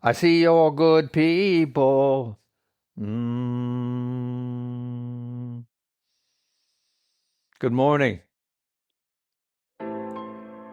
I see you're good people. Good morning.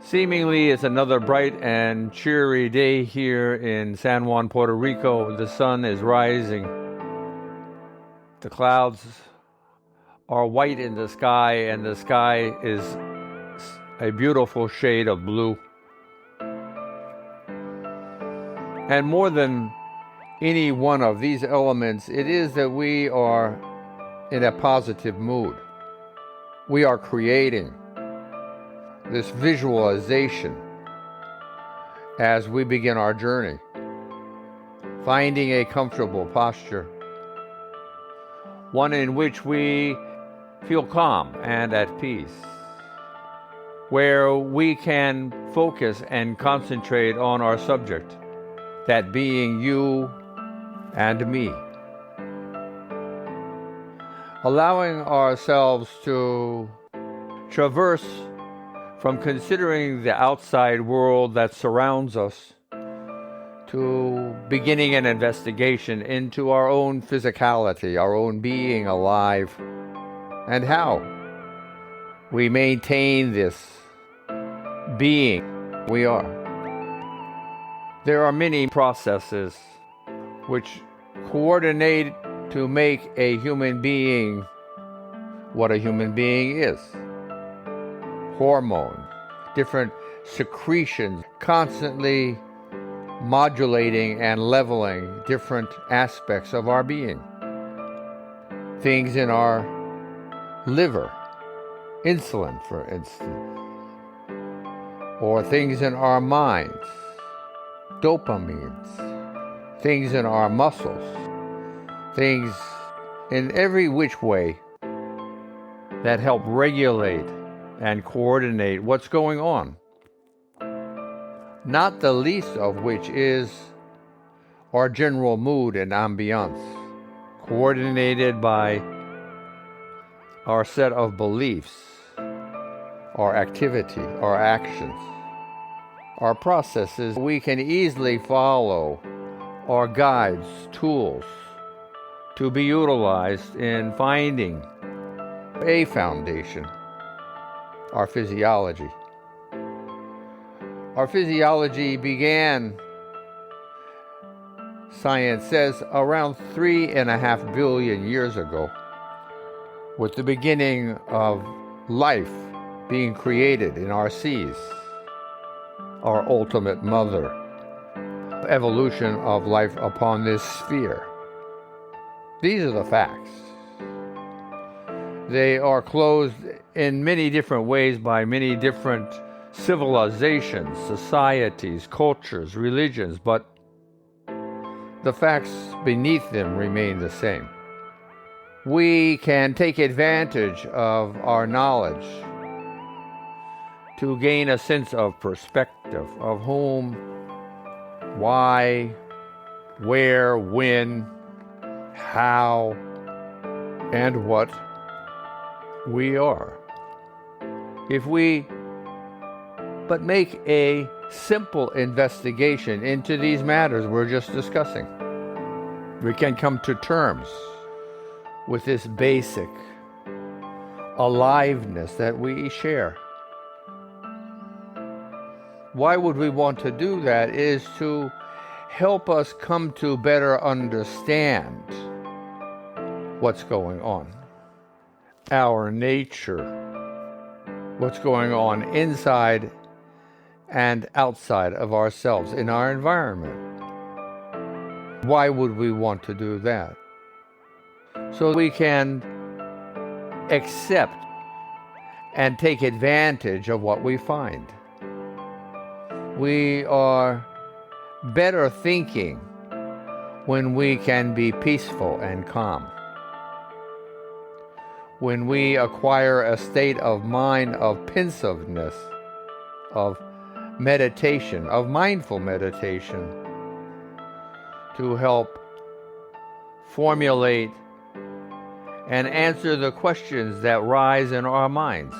Seemingly, it's another bright and cheery day here in San Juan, Puerto Rico. The sun is rising. The clouds are white in the sky, and the sky is a beautiful shade of blue. And more than any one of these elements, it is that we are in a positive mood. We are creating this visualization as we begin our journey, finding a comfortable posture, one in which we feel calm and at peace, where we can focus and concentrate on our subject, that being you and me. Allowing ourselves to traverse from considering the outside world that surrounds us to beginning an investigation into our own physicality, our own being alive, and how we maintain this being we are. There are many processes which coordinate to make a human being what a human being is. Hormones, different secretions, constantly modulating and leveling different aspects of our being. Things in our liver, insulin, for instance, or things in our minds, dopamines, things in our muscles, things in every which way that help regulate and coordinate what's going on. Not the least of which is our general mood and ambiance, coordinated by our set of beliefs, our activity, our actions, our processes. We can easily follow our guides, tools, to be utilized in finding a foundation, our physiology. Our physiology began, science says, around 3.5 billion years ago, with the beginning of life being created in our seas, our ultimate mother, evolution of life upon this sphere. These are the facts. They are clothed in many different ways by many different civilizations, societies, cultures, religions, but the facts beneath them remain the same. We can take advantage of our knowledge to gain a sense of perspective of whom, why, where, when, how, and what we are. If we but make a simple investigation into these matters we're just discussing, we can come to terms with this basic aliveness that we share. Why would we want to do that? Is to help us come to better understand what's going on, our nature, what's going on inside and outside of ourselves in our environment. Why would we want to do that? So we can accept and take advantage of what we find. We are better thinking when we can be peaceful and calm. When we acquire a state of mind of pensiveness, of meditation, of mindful meditation, to help formulate and answer the questions that rise in our minds.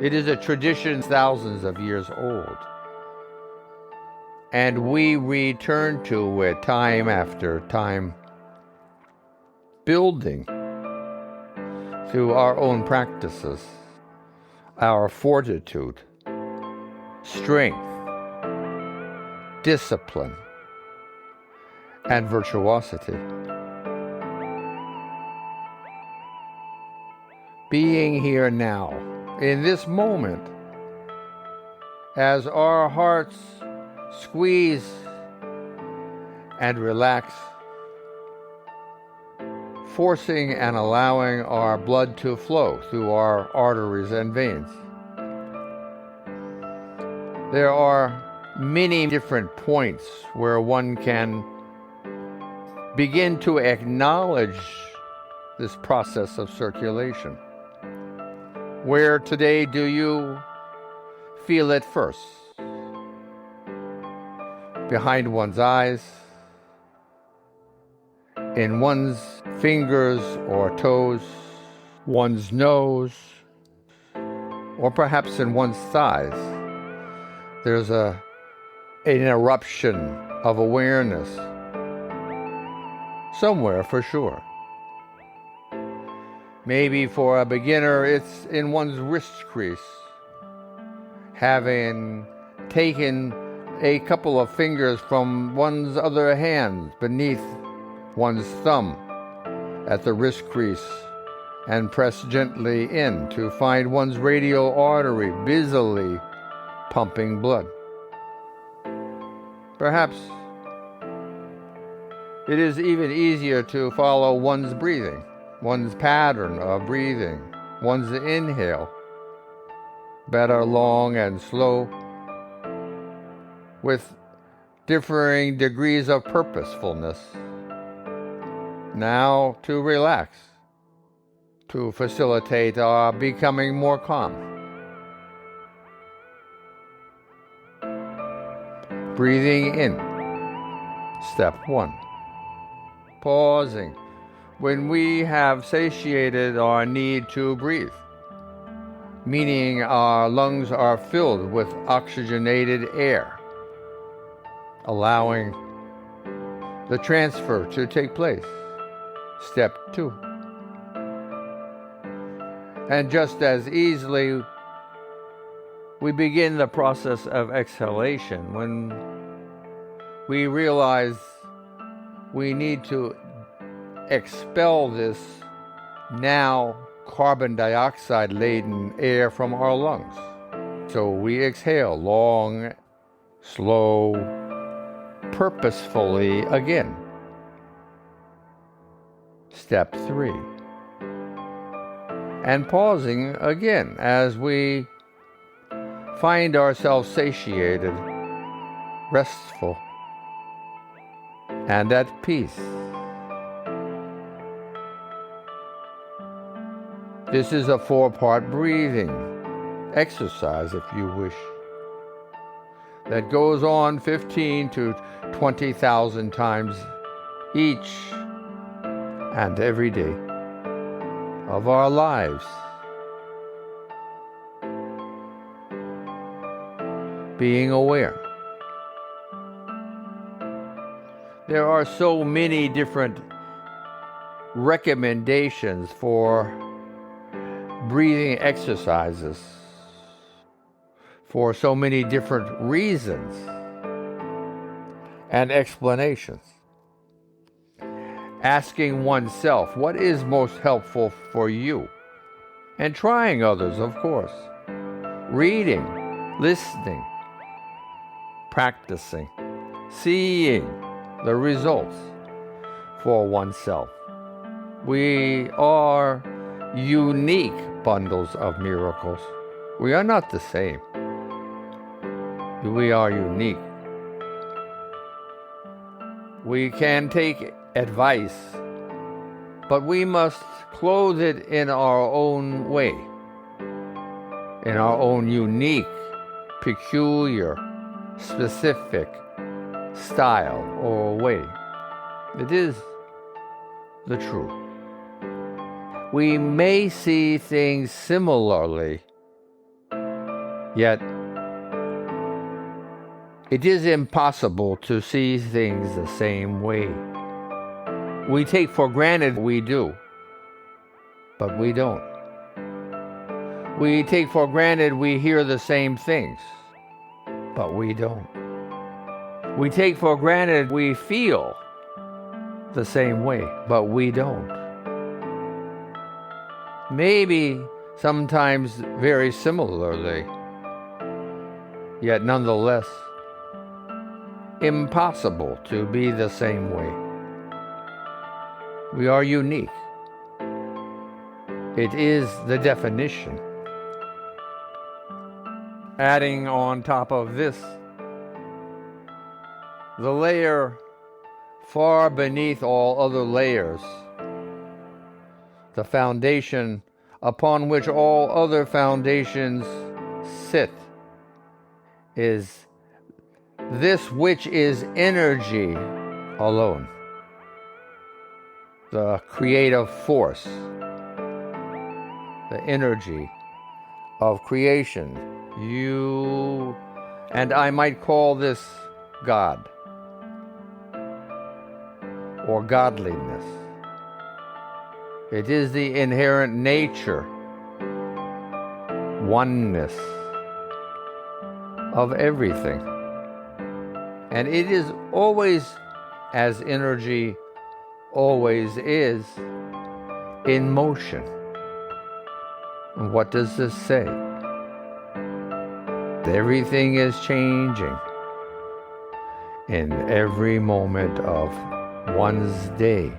It is a tradition thousands of years old. and we return to it time after time, building through our own practices, our fortitude, strength, discipline, and virtuosity. Being here now, in this moment, as our hearts squeeze and relax, forcing and allowing our blood to flow through our arteries and veins. There are many different points where one can begin to acknowledge this process of circulation. Where today do you feel it first? Behind one's eyes, in one's fingers or toes, one's nose, or perhaps in one's thighs. There's an eruption of awareness somewhere for sure. Maybe for a beginner, it's in one's wrist crease, having taken a couple of fingers from one's other hand beneath one's thumb at the wrist crease and press gently in to find one's radial artery busily pumping blood. Perhaps it is even easier to follow one's breathing, one's pattern of breathing, one's inhale, better long and slow, with differing degrees of purposefulness. Now to relax, to facilitate our becoming more calm. Breathing in, step 1. Pausing when we have satiated our need to breathe, meaning our lungs are filled with oxygenated air, allowing the transfer to take place. Step 2. And just as easily, we begin the process of exhalation when we realize we need to expel this now carbon dioxide laden air from our lungs. So we exhale long, slow, purposefully again. Step 3. And pausing again as we find ourselves satiated, restful, and at peace. This is a 4-part breathing exercise, if you wish, that goes on 15 to 20,000 times each and every day of our lives. Being aware. There are so many different recommendations for breathing exercises for so many different reasons and explanations. Asking oneself what is most helpful for you, and trying others, of course. Reading, listening, practicing, seeing the results for oneself. We are unique bundles of miracles. We are not the same. We are unique. We can take advice, but we must clothe it in our own way, in our own unique, peculiar, specific style or way. It is the truth. We may see things similarly, yet It is impossible to see things the same way. We take for granted we do, but we don't. We take for granted we hear the same things, but we don't. We take for granted we feel the same way, but we don't. Maybe sometimes very similarly, yet nonetheless impossible to be the same way. We are unique. It is the definition. Adding on top of this, the layer far beneath all other layers, the foundation upon which all other foundations sit, is this which is energy alone, the creative force, the energy of creation. You and I might call this God or godliness. It is the inherent nature, oneness of everything. And it is always, as energy always is, in motion. And what does this say? Everything is changing in every moment of one's day.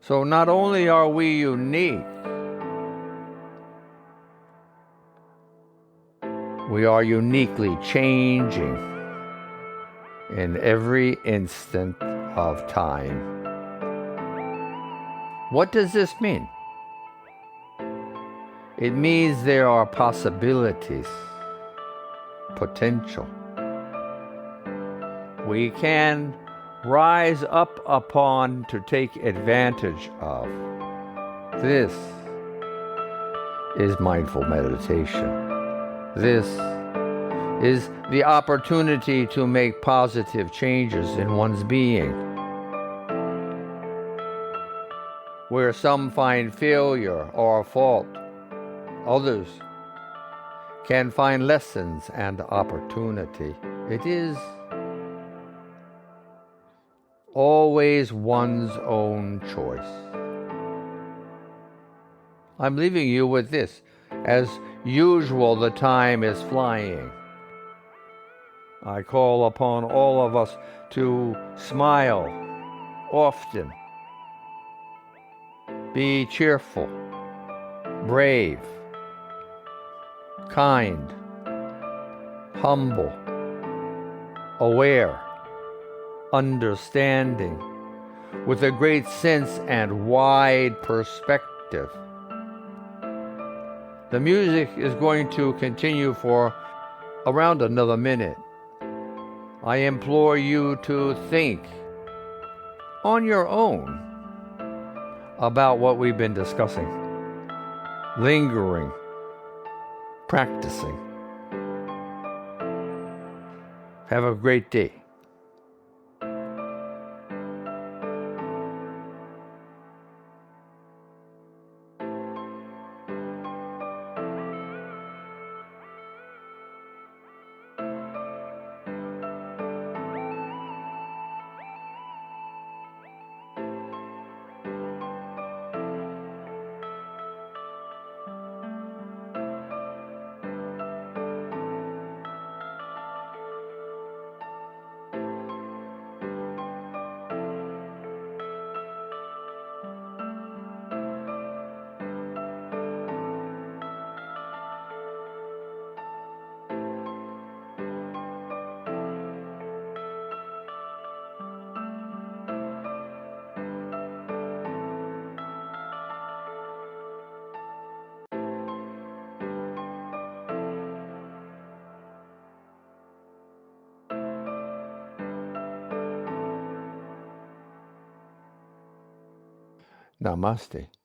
So not only are we unique, we are uniquely changing in every instant of time. What does this mean? It means there are possibilities, potential. We can rise up upon to take advantage of. This is mindful meditation. This is the opportunity to make positive changes in one's being. Where some find failure or fault, others can find lessons and opportunity. It is always one's own choice. I'm leaving you with this. As usual, the time is flying. I call upon all of us to smile often, be cheerful, brave, kind, humble, aware, understanding, with a great sense and wide perspective. The music is going to continue for around another minute. I implore you to think on your own about what we've been discussing, lingering, practicing. Have a great day. Namaste.